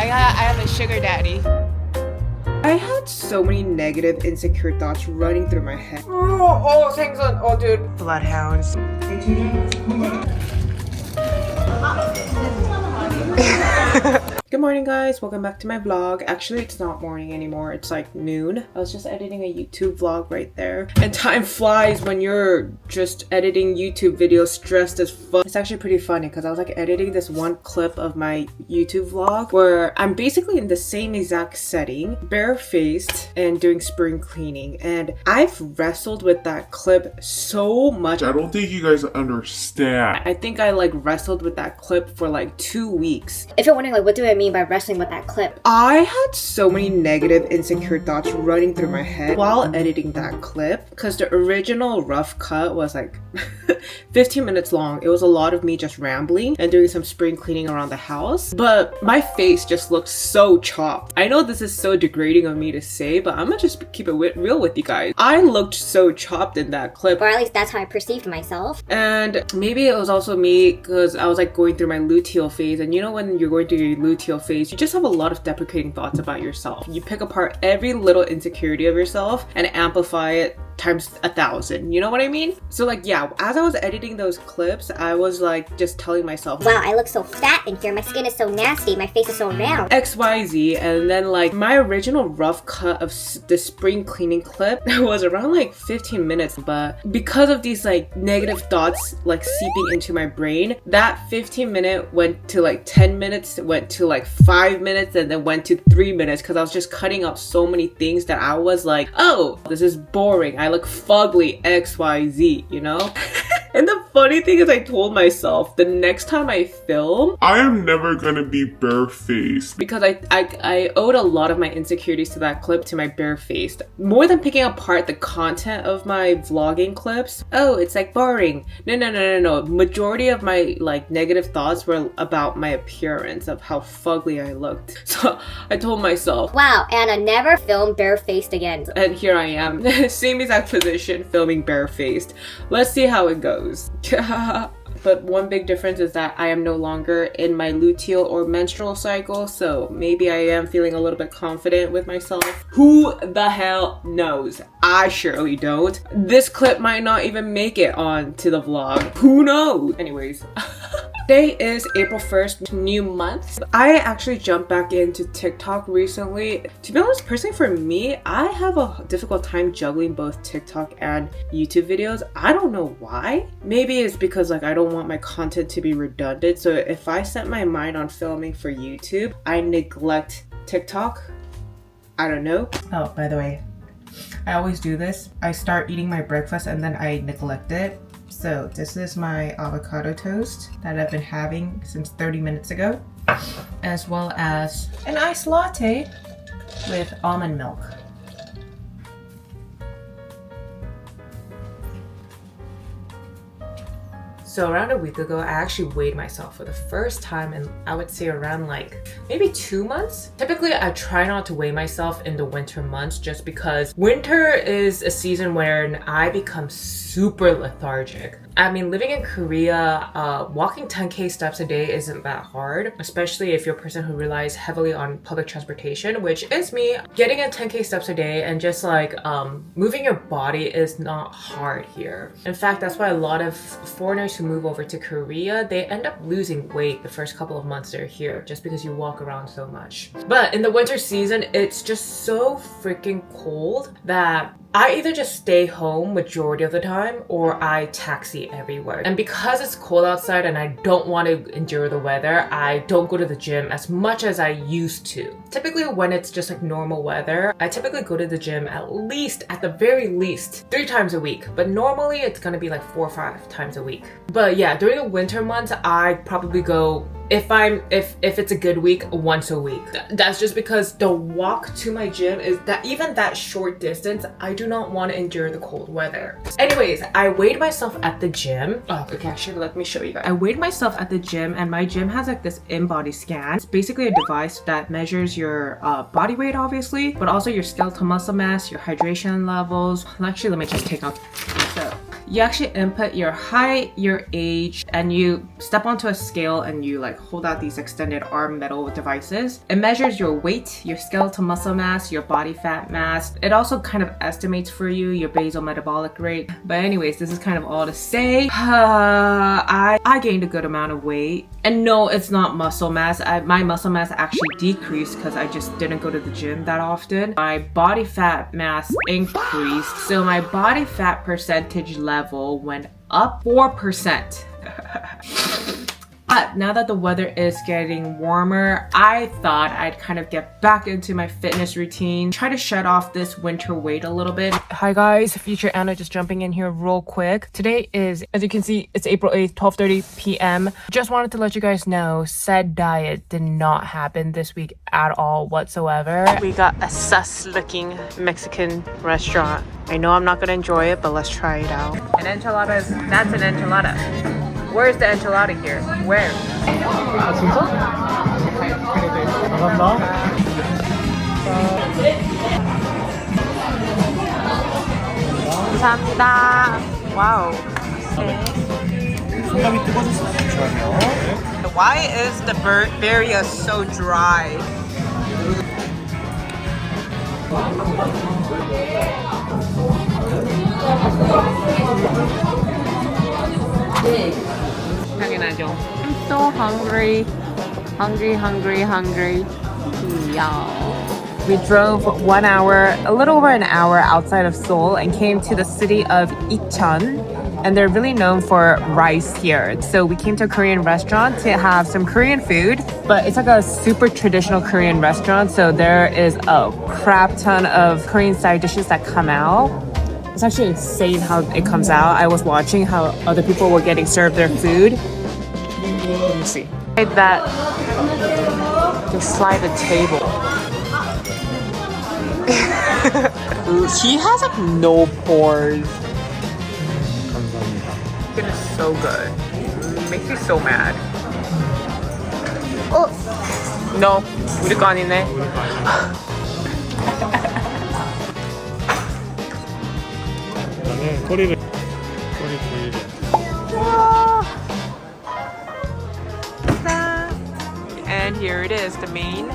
I have a sugar daddy. I had so many negative, insecure thoughts running through my head. Oh, 생선. Oh, dude. Bloodhounds. Good morning, guys. Welcome back to my vlog. Actually, it's not morning anymore. It's like noon. I was just editing a YouTube vlog right there. And time flies when you're just editing YouTube videos stressed as fuck. It's actually pretty funny because I was like editing this one clip of my YouTube vlog where I'm basically in the same exact setting, barefaced and doing spring cleaning. And I've wrestled with that clip so much. I don't think you guys understand. I think I like wrestled with that clip for like 2 weeks. If you're wondering like what do I mean by wrestling with that clip? I had so many negative, insecure thoughts running through my head while editing that clip because the original rough cut was like 15 minutes long. It was a lot of me just rambling and doing some spring cleaning around the house, but my face just looked so chopped. I know this is so degrading of me to say, but I'm gonna just keep it real with you guys. I looked so chopped in that clip. Or at least that's how I perceived myself. And maybe it was also me because I was like going through my luteal phase, and you know when you're going through your luteal phase, you just have a lot of deprecating thoughts about yourself. You pick apart every little insecurity of yourself and amplify it times 1,000. You know what I mean? So like, yeah, as I was editing those clips, I was like just telling myself, wow, I look so fat in here, my skin is so nasty, my face is so round, XYZ. And then like my original rough cut of the spring cleaning clip was around like 15 minutes, but because of these like negative thoughts like seeping into my brain, that 15-minute went to like 10 minutes, went to like 5 minutes, and then went to 3 minutes because I was just cutting up so many things that I was like, oh, this is boring, I look fugly, XYZ, you know? And the funny thing is I told myself the next time I film, I am never gonna be barefaced. because I owed a lot of my insecurities to that clip, to my barefaced. More than picking apart the content of my vlogging clips, oh, it's like boring. No. Majority of my like negative thoughts were about my appearance, of how fugly I looked. So I told myself, wow, Anna, never film barefaced again. and here I am, same exact position, filming barefaced. Let's see how it goes. But one big difference is that I am no longer in my luteal or menstrual cycle, so maybe I am feeling a little bit confident with myself. Who the hell knows? I surely don't. This clip might not even make it on to the vlog. Who knows? Anyways. Today is April 1st, new month. I actually jumped back into TikTok recently. To be honest, personally for me, I have a difficult time juggling both TikTok and YouTube videos. I don't know why. Maybe it's because like I don't want my content to be redundant. So if I set my mind on filming for YouTube, I neglect TikTok. I don't know. Oh, by the way, I always do this. I start eating my breakfast and then I neglect it. So this is my avocado toast that I've been having since 30 minutes ago, as well as an iced latte with almond milk. So around a week ago, I actually weighed myself for the first time in, I would say, around like maybe 2 months. Typically, I try not to weigh myself in the winter months just because winter is a season where I become super lethargic. I mean, living in Korea, walking 10K steps a day isn't that hard, especially if you're a person who relies heavily on public transportation, which is me. Getting in 10K steps a day and just like moving your body is not hard here. In fact, that's why a lot of foreigners who move over to Korea, they end up losing weight the first couple of months they're here just because you walk around so much. But in the winter season, it's just so freaking cold that I either just stay home majority of the time or I taxi everywhere. And because it's cold outside and I don't want to endure the weather, I don't go to the gym as much as I used to. Typically when it's just like normal weather, I typically go to the gym at the very least 3 times a week. But normally it's gonna be like 4 or 5 times a week. But yeah, during the winter months, I probably go, if it's a good week, once a week. That's just because the walk to my gym is that even that short distance, I do not want to endure the cold weather. Anyways, I weighed myself at the gym. Oh, okay, actually, let me show you guys. I weighed myself at the gym and my gym has like this in-body scan. It's basically a device that measures your body weight, obviously, but also your skeletal muscle mass, your hydration levels. Actually, let me just take off. So you actually input your height, your age, and you step onto a scale and you like hold out these extended arm metal devices. It measures your weight, your skeletal muscle mass, your body fat mass. It also kind of estimates for you your basal metabolic rate. But anyways, this is kind of all to say. I gained a good amount of weight. And no, it's not muscle mass. My muscle mass actually decreased because I just didn't go to the gym that often. My body fat mass increased. So my body fat percentage level went up 4%. But now that the weather is getting warmer, I thought I'd kind of get back into my fitness routine, try to shed off this winter weight a little bit. Hi guys, Future Anna just jumping in here real quick. Today is, as you can see, it's April 8th, 12:30 p.m. Just wanted to let you guys know, said diet did not happen this week at all whatsoever. We got a sus looking Mexican restaurant. I know I'm not gonna enjoy it, but let's try it out. An enchilada is, that's an enchilada. Where's the enchilada here? Where? 감사합니다. Wow. Why is the birria so dry? 당연하죠. I'm so hungry. Hungry. Yeah. We drove 1 hour, a little over an hour outside of Seoul and came to the city of Icheon. And they're really known for rice here. So we came to a Korean restaurant to have some Korean food, but it's like a super traditional Korean restaurant. So there is a crap ton of Korean side dishes that come out. It's actually insane how it comes out. I was watching how other people were getting served their food. Let me see. That they slide the table. He has like no pores. It is so good. It makes me so mad. Oh no, 우리 거 아니네. 꼬리 구이래. And here it is, the main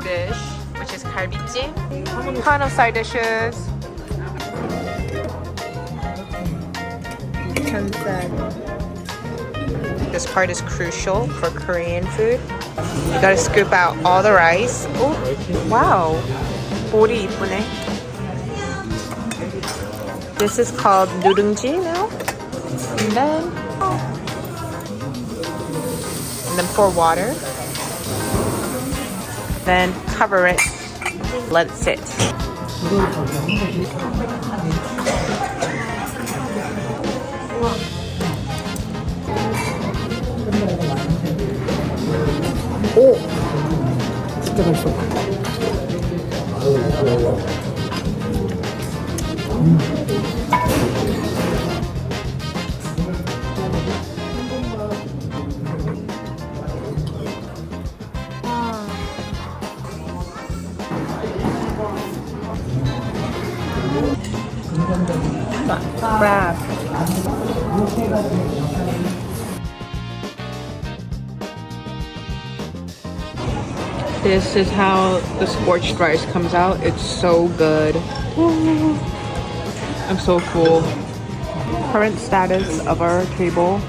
dish, which is 갈비찜. Ton of side dishes. This part is crucial for Korean food. You gotta scoop out all the rice. Oh, wow. 볼이 이쁘네. This is called 누룽지 now. And then pour water. Then cover it. Let it sit. 오! 진짜 맛있어. Crab. This is how the scorched rice comes out. It's so good. Ooh. I'm so full. Current status of our table.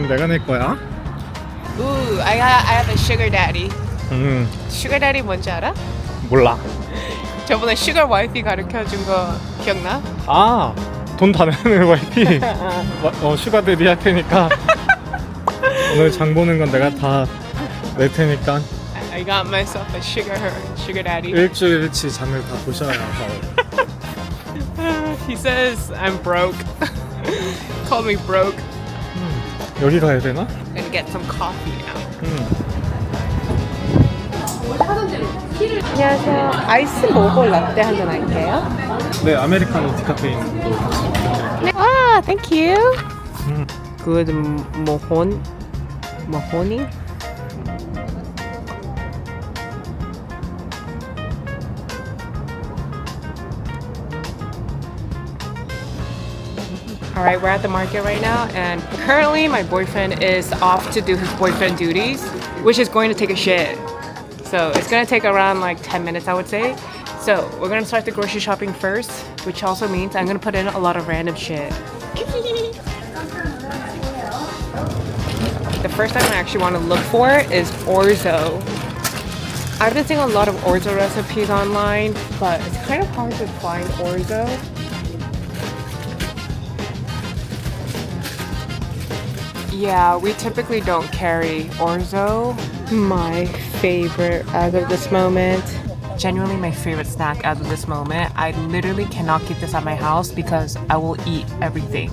내가 낼 거야. Ooh, I have a sugar daddy. Sugar daddy 뭔지 알아? 몰라. 저번에 sugar wifey 가르쳐준 거 기억나? 아, 돈 다 내는 와이프. 슈가 데디 할 테니까 오늘 장 보는 건 내가 다 낼 테니까. I got myself a sugar daddy. 일주일치 장을 다 보셔야 바로. He says I'm broke. Call me broke. 여기 가야 되나? Gonna get some coffee now. 안녕하세요. 아이스 모고 라떼 한 잔 할게요. 네, 아메리카노 디카페인도 같이 드릴게요. 아, thank you. Good morning. Alright, we're at the market right now, and currently my boyfriend is off to do his boyfriend duties, which is going to take a shit. So it's gonna take around like 10 minutes, I would say. So we're gonna start the grocery shopping first, which also means I'm gonna put in a lot of random shit. The first item I actually want to look for is orzo. I've been seeing a lot of orzo recipes online, but it's kind of hard to find orzo. Yeah, we typically don't carry orzo. My favorite as of this moment. Genuinely my favorite snack as of this moment. I literally cannot keep this at my house because I will eat everything.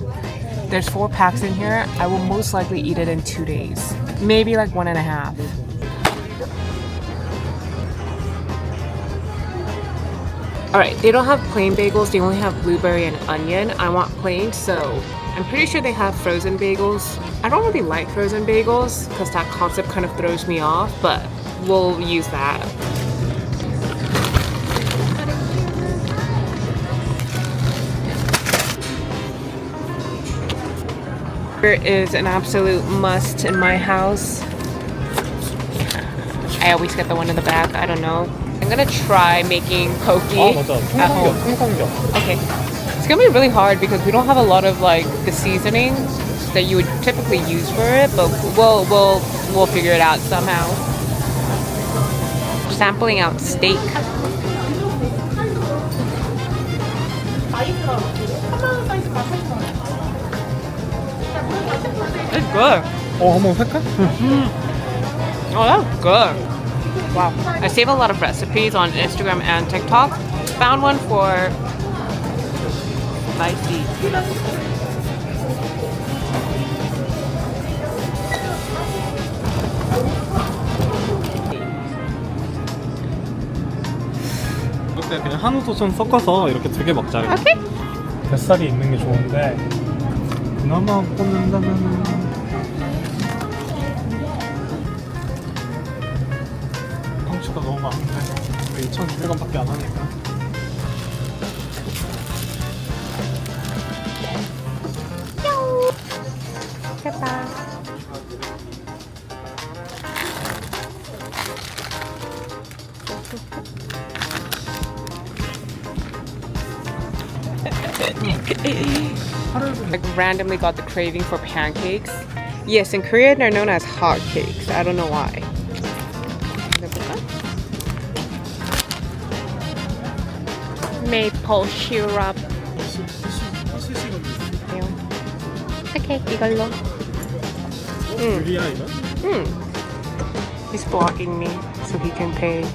There's 4 packs in here. I will most likely eat it in 2 days. Maybe like 1.5. Alright, they don't have plain bagels. They only have blueberry and onion. I want plain, so I'm pretty sure they have frozen bagels. I don't really like frozen bagels because that concept kind of throws me off, but we'll use that. Is an absolute must in my house. I always get the one in the back. I don't know. I'm gonna try making poke at home. Okay. It's gonna be really hard because we don't have a lot of like the seasonings that you would typically use for it, but we'll figure it out somehow. Sampling out steak. It's good. 한번 살까? Oh, that's good. Wow. I save a lot of recipes on Instagram and TikTok. Found one for spicy. 이렇게 그냥 한우도 좀 섞어서 이렇게 2개 먹자. Okay. 뱃살이 있는 게 좋은데 그나마 꼽는다면 펑치가 너무 많은데 2,200원밖에 안 하니까. 됐다. I randomly got the craving for pancakes. Yes, in Korea they're known as hot cakes. I don't know why. Maple syrup. Okay, 이걸로. 유리야 이거? He's blocking me so he can pay.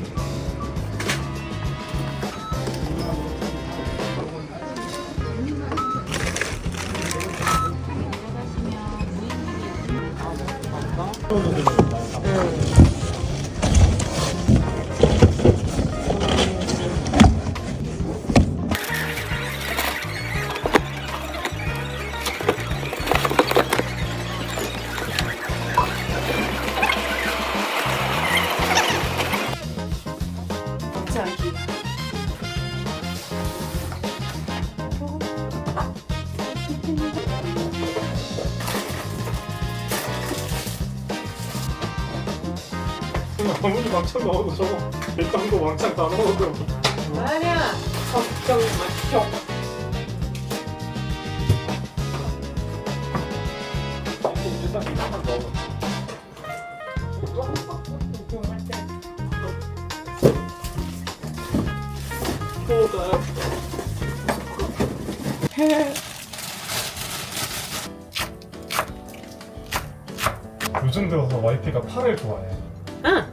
아무리 왕창 넣어도 저거 일단도 왕창 다 넣어도 아니야. 걱정 마쇼. 일단 이거만 넣어. 요즘 들어서 와이프가 파를 좋아해. 응.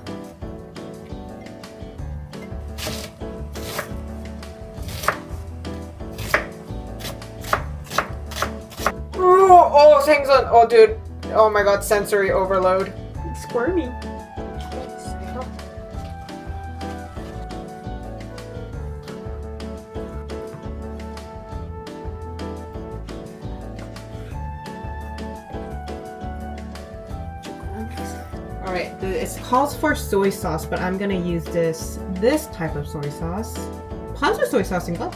Oh, 생선. Oh, dude. Oh my god, sensory overload. Squirmy. It calls for soy sauce, but I'm gonna use this type of soy sauce. 판수 soy sauce인가?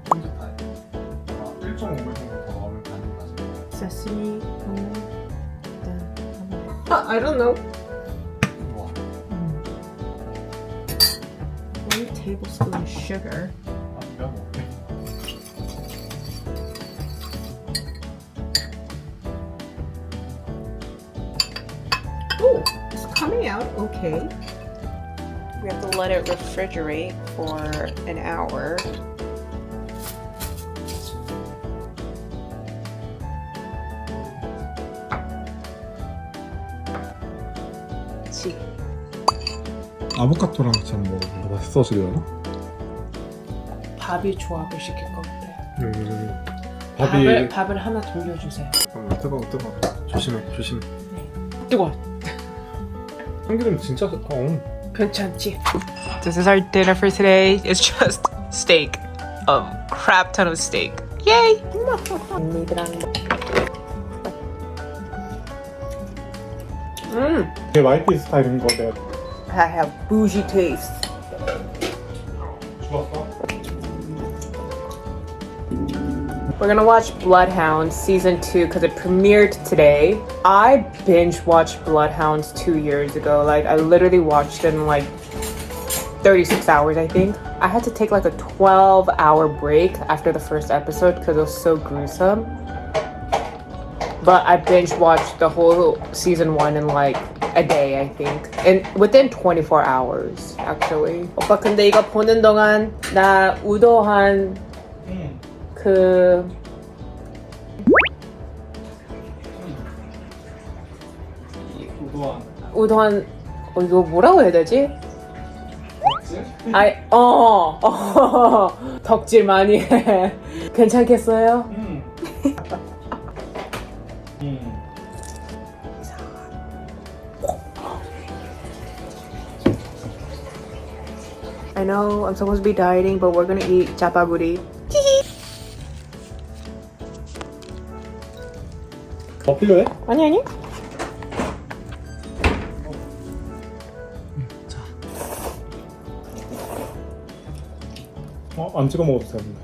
편집할 1.5배 정도 더 넣으면 가는 거지. Sesame oil. I don't know. 우와. 1 tablespoon sugar. 내가 먹을게. Oh, it's coming out okay. We have to let it refrigerate for an hour. See. 아보카도랑 같이 한번 먹어볼래? 맛있어지려나? 밥이 조합을 시킬 것 같아요. 밥이 밥을 하나 돌려주세요. 잠깐만, 뜨거워. 조심해. 뜨거워. 참기름 진짜 좋다. 괜찮지? This is our dinner for today. It's just steak. A crap ton of steak. Yay! 이게 와이프 스타일인 거 내가 I have bougie taste. 좋았어? We're gonna watch Bloodhounds season 2 because it premiered today. I binge watched Bloodhounds 2 years ago. Like I literally watched it in like 36 hours, I think. I had to take like a 12-hour break after the first episode because it was so gruesome. But I binge watched the whole season 1 in like a day, I think. And within 24 hours, actually. 오빠 근데 이거 보는 동안 나 우도한 그 우도한 이거 뭐라고 해야 되지? 덕질 많이 해. 괜찮겠어요? I know I'm supposed to be dieting, but we're gonna eat japaguri. 더 필요해? 아니. 안 찍어 먹어도 되는데.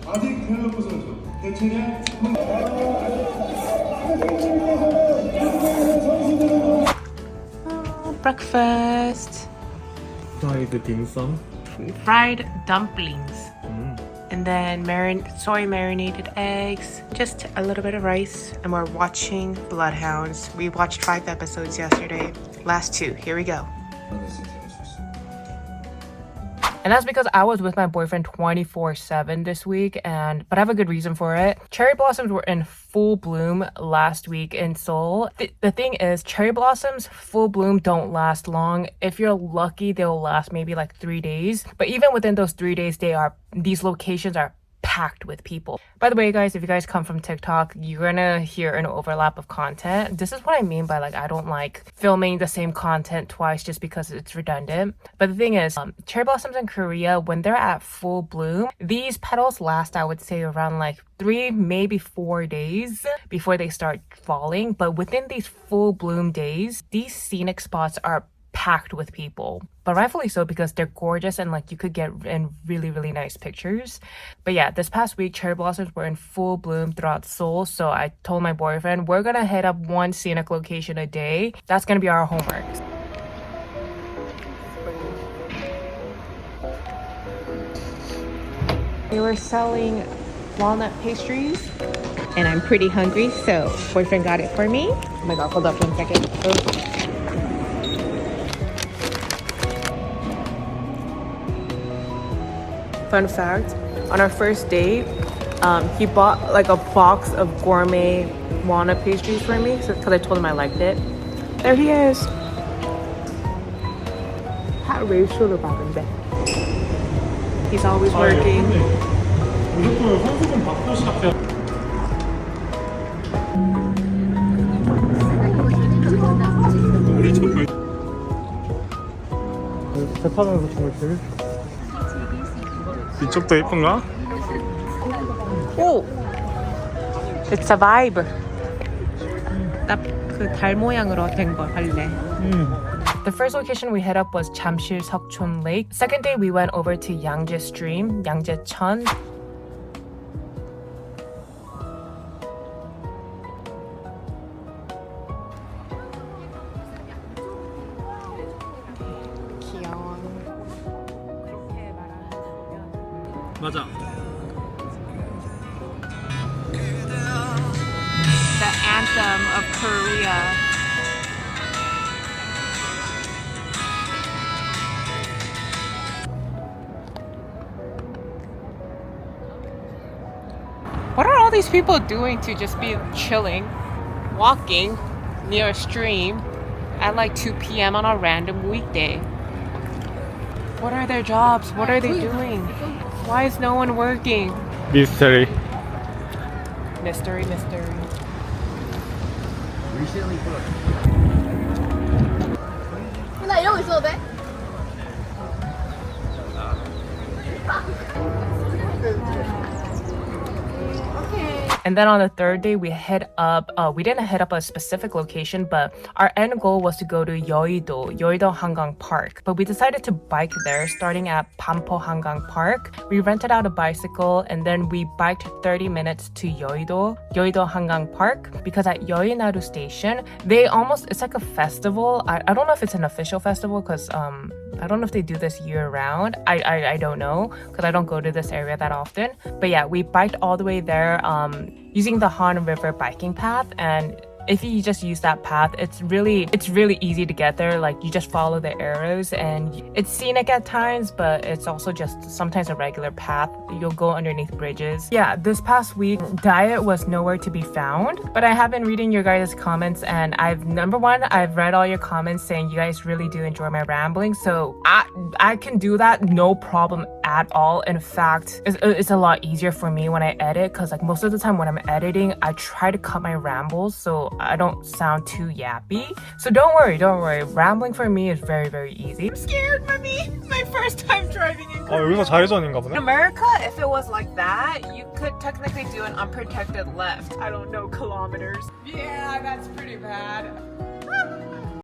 아직 펠로프 선수 대체량 Breakfast. 프라이드 딤섬. Fried dumplings. And then soy marinated eggs. Just a little bit of rice. And we're watching Bloodhounds. We watched 5 episodes yesterday. Last 2. Here we go. And that's because I was with my boyfriend 24/7 this week, but I have a good reason for it. Cherry blossoms were in full bloom last week in Seoul. The thing is, cherry blossoms full bloom don't last long. If you're lucky, they'll last maybe like 3 days. But even within those 3 days, these locations are packed with people. By the way, guys, if you guys come from TikTok, you're gonna hear an overlap of content. This is what I mean by like I don't like filming the same content twice just because it's redundant. But the thing is, cherry blossoms in Korea, when they're at full bloom, these petals last, I would say, around like 3, maybe 4 days before they start falling. But within these full bloom days, these scenic spots are packed with people, but rightfully so because they're gorgeous and like you could get in really, really nice pictures. But yeah, this past week cherry blossoms were in full bloom throughout Seoul, so I told my boyfriend we're gonna hit up one scenic location a day. That's gonna be our homework. They were selling walnut pastries and I'm pretty hungry, so boyfriend got it for me. Oh my god, hold up 1 second. Fun fact, on our first date, he bought like a box of gourmet walnut pastries for me because I told him I liked it. There he is. He's always working. 무조건 선수 좀 바꿔 시작해. 배 타면서 정말 재밌어. 이쪽도 예쁜가? 오! It's a vibe. 딱 그 달 모양으로 된 거 할래. The first location we hit up was Jamsil Seokchon Lake. Second day we went over to Yangje Stream, Yangjecheon. 귀여워. 맞아. The anthem of Korea. What are all these people doing to just be chilling, walking near a stream at like 2 p.m. on a random weekday? What are their jobs? What are they doing? Why is no one working? 미스터리. Mystery, mystery. 나 이러고 있어도 돼? And then on the third day, we hit up, we didn't hit up a specific location, but our end goal was to go to Yeouido Hangang Park. But we decided to bike there, starting at Pampo Hangang Park. We rented out a bicycle and then we biked 30 minutes to Yeouido Hangang Park, because at Yeouinaru Station, it's like a festival. I don't know if it's an official festival because I don't know if they do this year round. I don't know because I don't go to this area that often. But yeah, we biked all the way there using the Han River biking path, and if you just use that path, it's really easy to get there. Like, you just follow the arrows and it's scenic at times, but it's also just sometimes a regular path. You'll go underneath bridges. Yeah, this past week, diet was nowhere to be found, but I have been reading your guys' comments, and I've read all your comments saying you guys really do enjoy my rambling, so I can do that no problem at all. In fact, it's a lot easier for me when I edit, because like most of the time when I'm editing, I try to cut my rambles so I don't sound too yappy. So don't worry. Rambling for me is very, very easy. I'm scared, mommy. My first time driving in Korea. 여기서 좌회전인가 In 보네. America, if it was like that, you could technically do an unprotected left. I don't know, kilometers. Yeah, that's pretty bad.